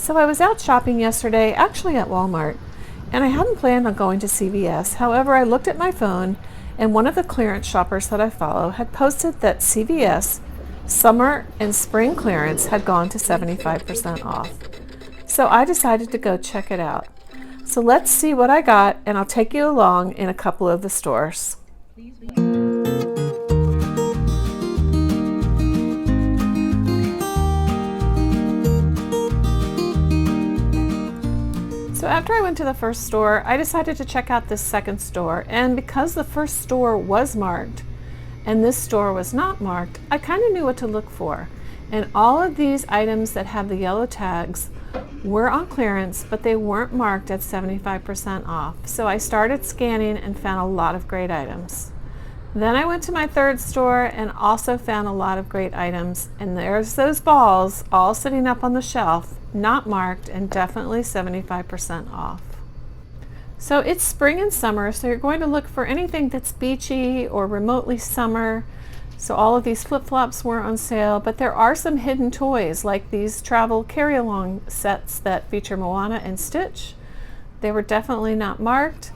So I was out shopping yesterday, actually at Walmart, and I hadn't planned on going to CVS. However, I looked at my phone and one of the clearance shoppers that I follow had posted that CVS summer and spring clearance had gone to 75% off. So I decided to go check it out. So let's see what I got, and I'll take you along in a couple of the stores. So after I went to the first store, I decided to check out this second store, and because the first store was marked and this store was not marked, I kind of knew what to look for. And all of these items that have the yellow tags were on clearance, but they weren't marked at 75% off. So I started scanning and found a lot of great items. Then I went to my third store and also found a lot of great items, and there's those balls all sitting up on the shelf, not marked, and definitely 75% off. So it's spring and summer, so you're going to look for anything that's beachy or remotely summer. So all of these flip-flops were on sale, but there are some hidden toys like these travel carry-along sets that feature Moana and Stitch. They were definitely not marked.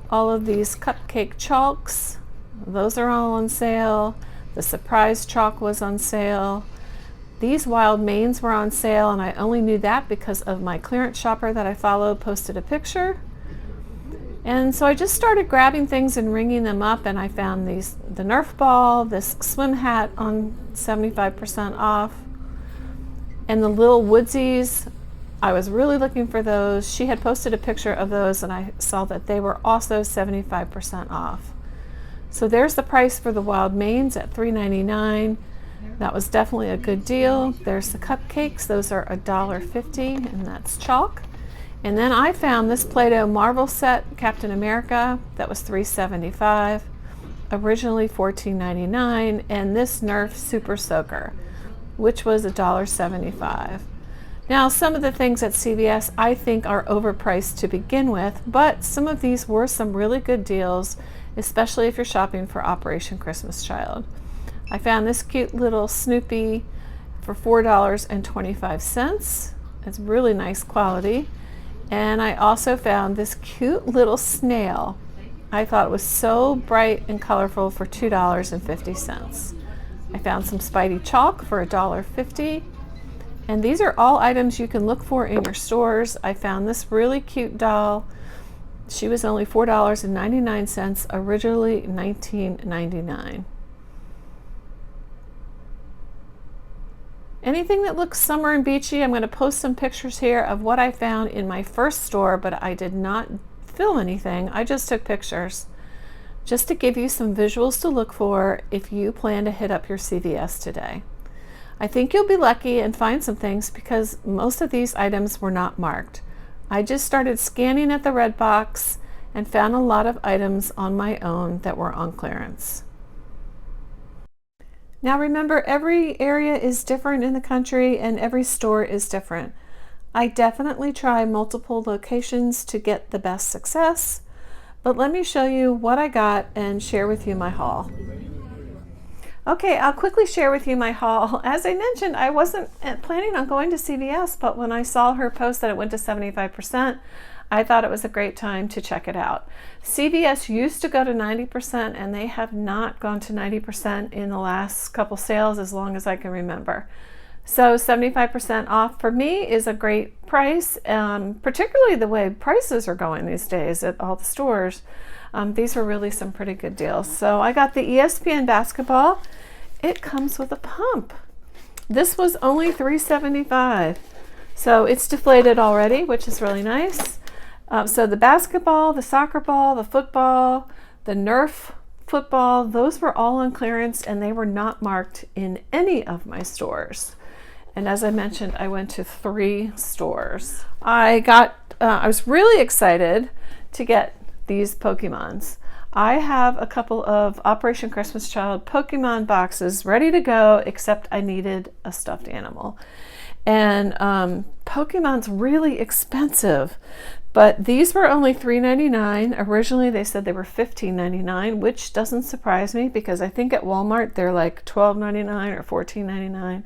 All of these cupcake chalks, those are all on sale. The surprise chalk was on sale. These wild manes were on sale, and I only knew that because of my clearance shopper that I followed posted a picture. And so I just started grabbing things and ringing them up, and I found the Nerf ball, this swim hat on 75% off, and the little woodsies. I was really looking for those. She had posted a picture of those, and I saw that they were also 75% off. So there's the price for the wild manes at $3.99. That was definitely a good deal. There's the cupcakes. Those are $1.50, and that's chalk. And then I found this Play-Doh Marvel set, Captain America, that was $3.75, originally $14.99, and this Nerf Super Soaker, which was $1.75. Now, some of the things at CVS I think are overpriced to begin with, but some of these were some really good deals, especially if you're shopping for Operation Christmas Child. I found this cute little Snoopy for $4.25. It's really nice quality. And I also found this cute little snail. I thought it was so bright and colorful for $2.50. I found some Spidey chalk for $1.50. And these are all items you can look for in your stores. I found this really cute doll. She was only $4.99, originally $19.99. Anything that looks summer and beachy, I'm going to post some pictures here of what I found in my first store, but I did not film anything. I just took pictures just to give you some visuals to look for if you plan to hit up your CVS today. I think you'll be lucky and find some things because most of these items were not marked. I just started scanning at the red box and found a lot of items on my own that were on clearance. Now remember, every area is different in the country and every store is different. I definitely try multiple locations to get the best success, but let me show you what I got and share with you my haul. Okay, I'll quickly share with you my haul. As I mentioned, I wasn't planning on going to CVS, but when I saw her post that it went to 75%, I thought it was a great time to check it out. CVS used to go to 90%, and they have not gone to 90% in the last couple sales as long as I can remember. So 75% off for me is a great price, particularly the way prices are going these days at all the stores. These were really some pretty good deals. So I got the ESPN basketball. It comes with a pump. This was only $3.75. So it's deflated already, which is really nice. So the basketball, the soccer ball, the football, the Nerf football, those were all on clearance and they were not marked in any of my stores. And as I mentioned, I went to 3 stores. I was really excited to get these Pokemons. I have a couple of Operation Christmas Child Pokemon boxes ready to go, except I needed a stuffed animal. And Pokemon's really expensive, but these were only $3.99. Originally they said they were $15.99, which doesn't surprise me because I think at Walmart they're like $12.99 or $14.99.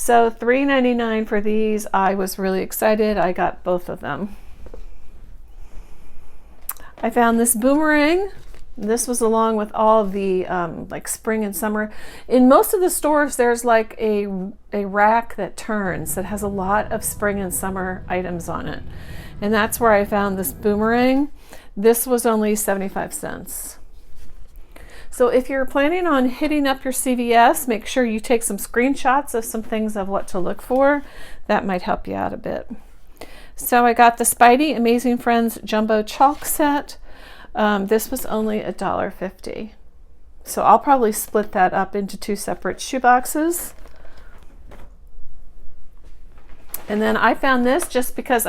So $3.99 for these. I was really excited. I got both of them. I found this boomerang. This was along with all of the like spring and summer. In most of the stores, there's like a rack that turns that has a lot of spring and summer items on it. And that's where I found this boomerang. This was only 75 cents. So if you're planning on hitting up your CVS, make sure you take some screenshots of some things of what to look for. That might help you out a bit. So I got the Spidey Amazing Friends Jumbo Chalk Set. This was only $1.50. So I'll probably split that up into 2 separate shoe boxes. And then I found this just because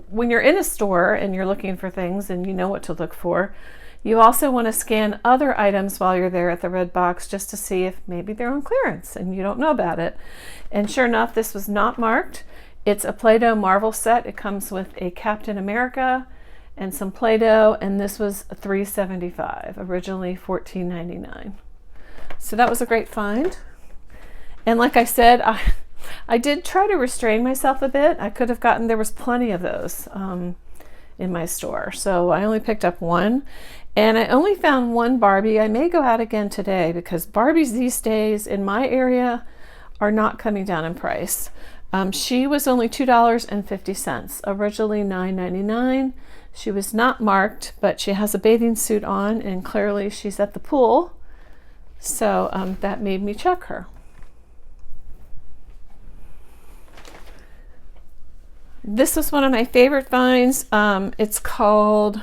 when you're in a store and you're looking for things and you know what to look for, you also want to scan other items while you're there at the red box just to see if maybe they're on clearance and you don't know about it. And sure enough, this was not marked. It's a Play-Doh Marvel set. It comes with a Captain America and some Play-Doh, and this was $3.75, originally $14.99. So that was a great find. And like I said, I did try to restrain myself a bit. I could have gotten, there was plenty of those in my store. So I only picked up one. And I only found one Barbie. I may go out again today because Barbies these days in my area are not coming down in price. She was only $2.50, originally $9.99. She was not marked, but she has a bathing suit on and clearly she's at the pool. So that made me check her. This was one of my favorite finds. It's called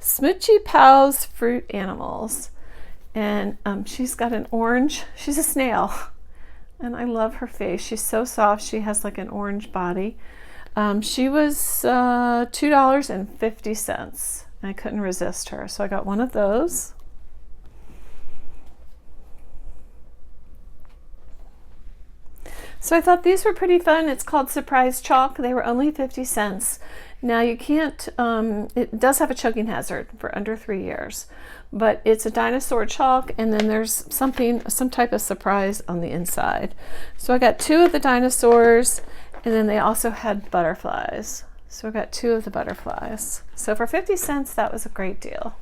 Smoochie Pals Fruit Animals, and she's got an orange, she's a snail, and I love her face. She's so soft. She has like an orange body. She was $2.50. I couldn't resist her, so I got one of those. So I thought these were pretty fun. It's called Surprise Chalk. They were only 50 cents. Now you can't, it does have a choking hazard for under 3 years, but it's a dinosaur chalk, and then there's some type of surprise on the inside. So I got 2 of the dinosaurs, and then they also had butterflies. So I got 2 of the butterflies. So for 50 cents, that was a great deal.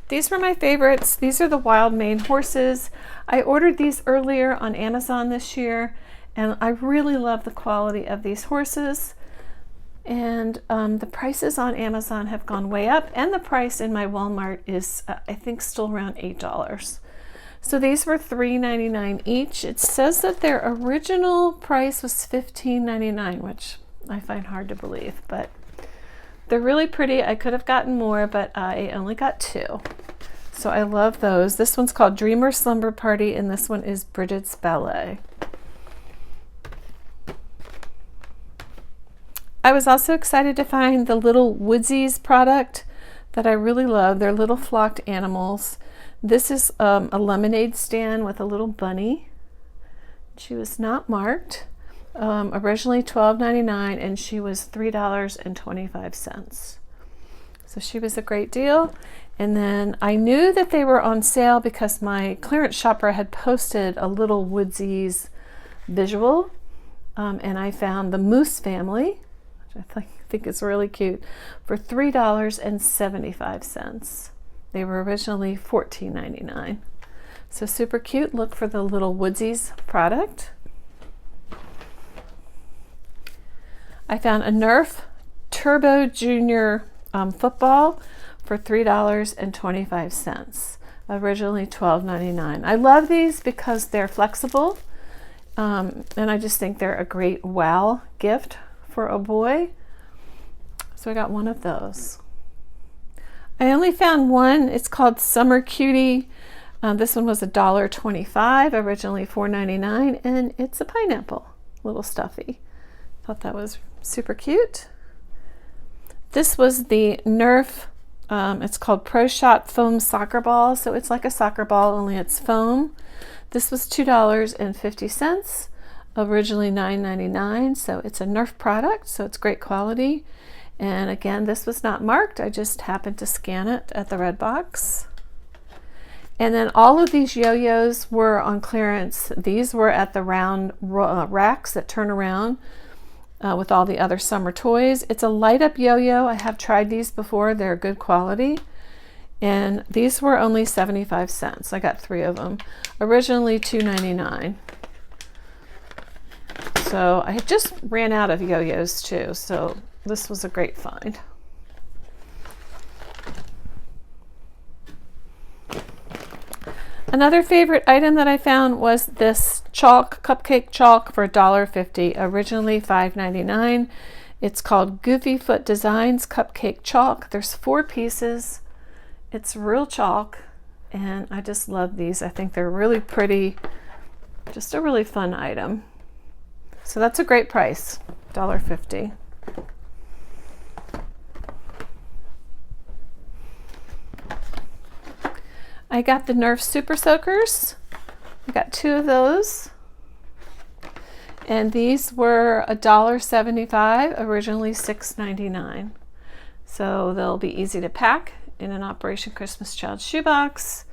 These were my favorites. These are the wild Maine horses. I ordered these earlier on Amazon this year, and I really love the quality of these horses. And the prices on Amazon have gone way up, and the price in my Walmart is, I think, still around $8. So these were $3.99 each. It says that their original price was $15.99, which I find hard to believe, but they're really pretty. I could have gotten more, but I only got 2. So I love those. This one's called Dreamer Slumber Party, and this one is Bridget's Ballet. I was also excited to find the little Woodsies product that I really love. They're little flocked animals. This is a lemonade stand with a little bunny. She was not marked. Originally $12.99, and she was $3.25. So she was a great deal. And then I knew that they were on sale because my clearance shopper had posted a little Woodsies visual, and I found the Moose family, which I think is really cute, for $3.75. They were originally $14.99. So super cute. Look for the little Woodsies product. I found a Nerf Turbo Junior football for $3.25, originally $12.99. I love these because they're flexible, and I just think they're a great wow gift for a boy. So I got one of those. I only found one. It's called Summer Cutie. This one was $1.25, originally $4.99, and it's a pineapple, little stuffy. Thought that was super cute. This was the Nerf, it's called Pro Shot Foam Soccer Ball. So it's like a soccer ball, only it's foam. This was $2.50, originally $9.99. So it's a Nerf product, so it's great quality. And again, this was not marked. I just happened to scan it at the red box. And then all of these yo-yos were on clearance. These were at the round racks that turn around with all the other summer toys. It's a light up yo-yo. I have tried these before. They're good quality. And these were only 75 cents. I got 3 of them. Originally $2.99. So I just ran out of yo-yos too. So this was a great find. Another favorite item that I found was this chalk, cupcake chalk for $1.50, originally $5.99. It's called Goofy Foot Designs Cupcake Chalk. There's 4 pieces. It's real chalk, and I just love these. I think they're really pretty, just a really fun item. So that's a great price, $1.50. I got the Nerf Super Soakers. I got 2 of those. And these were $1.75, originally $6.99. So they'll be easy to pack in an Operation Christmas Child shoebox.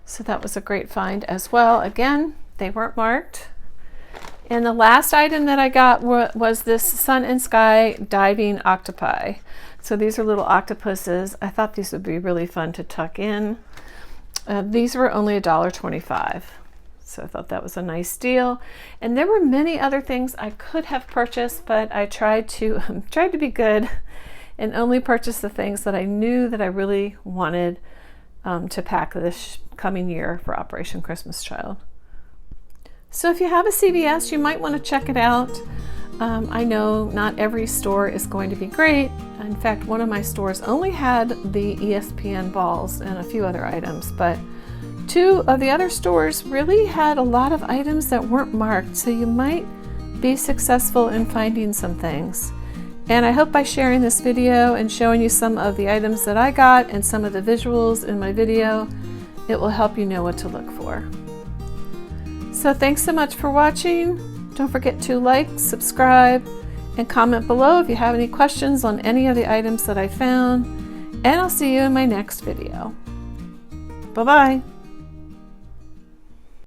So that was a great find as well. Again, they weren't marked. And the last item that I got was this Sun and Sky diving octopi. So these are little octopuses. I thought these would be really fun to tuck in. These were only $1.25, so I thought that was a nice deal. And there were many other things I could have purchased, but I tried to be good and only purchase the things that I knew that I really wanted to pack this coming year for Operation Christmas Child. So if you have a CVS, you might want to check it out. I know not every store is going to be great. In fact, one of my stores only had the ESPN balls and a few other items, but 2 of the other stores really had a lot of items that weren't marked, so you might be successful in finding some things. And I hope by sharing this video and showing you some of the items that I got and some of the visuals in my video, it will help you know what to look for. So thanks so much for watching. Don't forget to like, subscribe, and comment below if you have any questions on any of the items that I found. And I'll see you in my next video. Bye-bye.